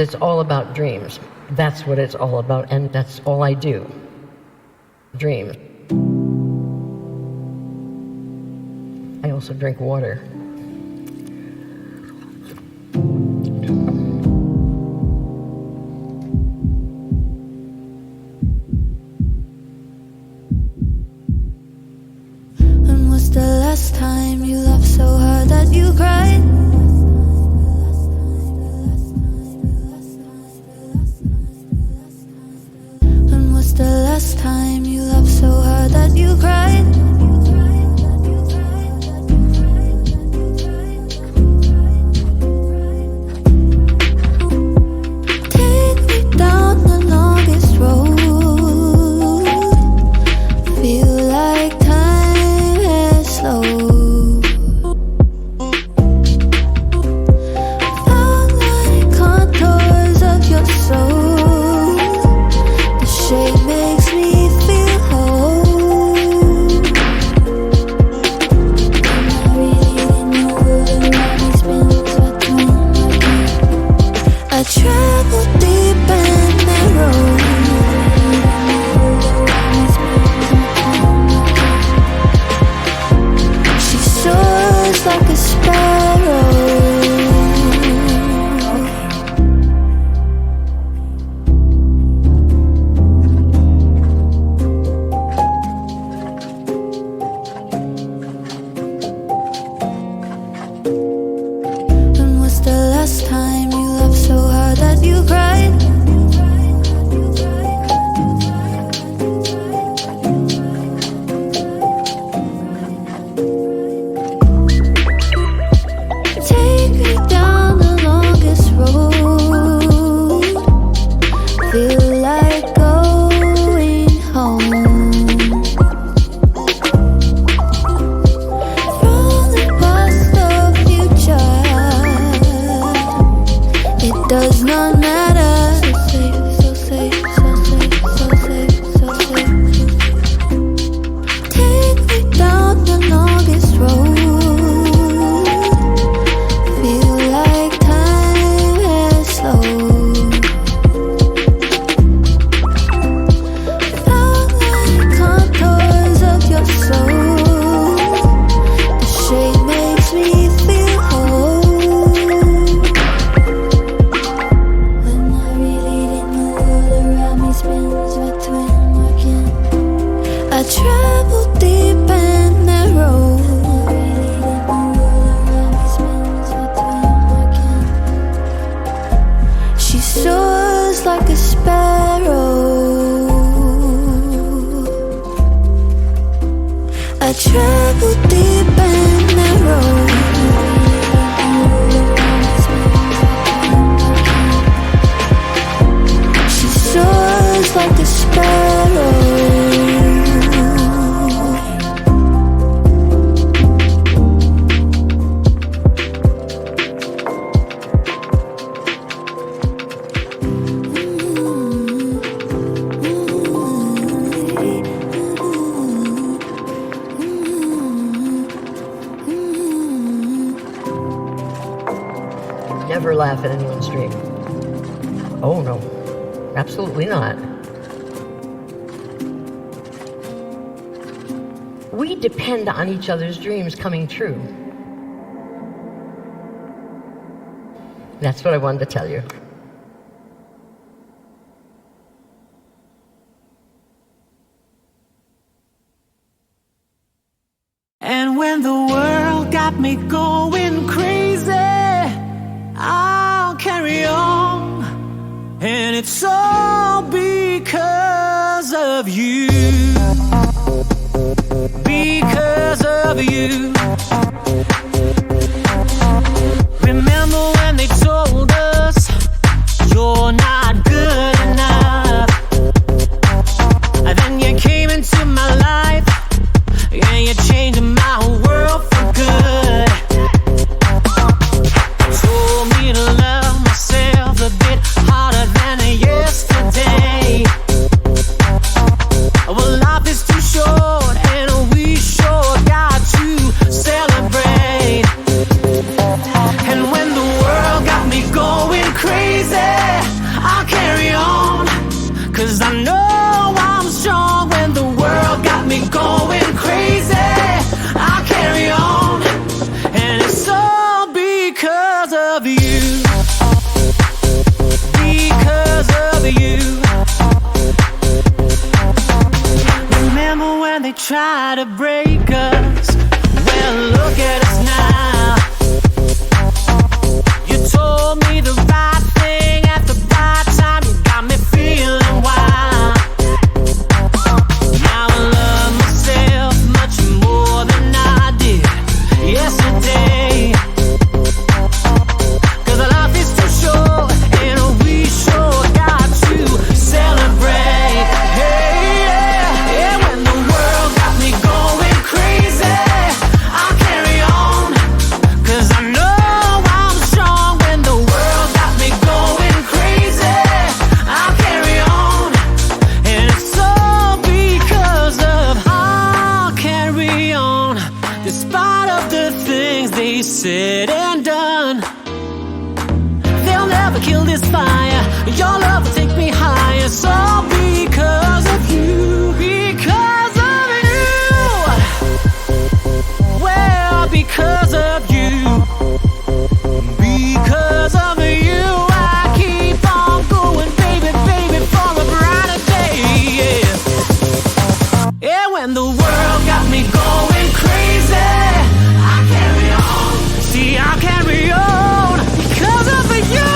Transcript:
it's all about dreams. That's what it's all about, and that's all I do. Dreams. I also drink water. When was the last time you laughed so hard that you cried? When was the last time you laughed so hard that you cried? Take me down the longest road. Feel like time has slowed. Found like contours of your soul. The shape makes me feel whole. And I really didn't know the money spins between my feet. I traveled deep and narrow. She soars like a sparrow. When was the last time you laughed so hard that you cried? Take me down the longest road. Feel like going home. From the past or future, it does not matter. So safe, so safe, so safe, so safe, so safe. Take me down the longest road. Feel like time has slowed. Found like contours of your soul. The shape makes me feel whole. When I really didn't know the world around me spins between my kin. I traveled deep and narrow. She soars like a sparrow. I travel deep and narrow. She soars like a sparrow. Never laugh at anyone's dream. Oh no, absolutely not. We depend on each other's dreams coming true. That's what I wanted to tell you. And when the world got me going crazy, I'll carry on. And it's all because of you. Because of you. Remember when they told us you're not good enough? And then you came into my life, and you changed my world for good. Told me to love myself a bit harder than yesterday. Well, life is too short, and we sure got to try to break us. Well, look at us now. You told me the right thing at the right time. You got me feeling wild. Now I love myself much more than I did yesterday. 'Cause life is too short and we sure got to celebrate. Hey, yeah, yeah. When the world got me going crazy, I'll carry on. 'Cause I know I'm strong. When the world got me going crazy, I'll carry on. And it's all because of I'll carry on. Despite of the things they said and done, they'll never kill this fire. Your love will take me higher. So because of you, because of you, well, because of you, because of you, I keep on going, baby, baby, for a brighter day. Yeah, yeah. When the world got me going crazy, I carry on. See, I carry on because of you.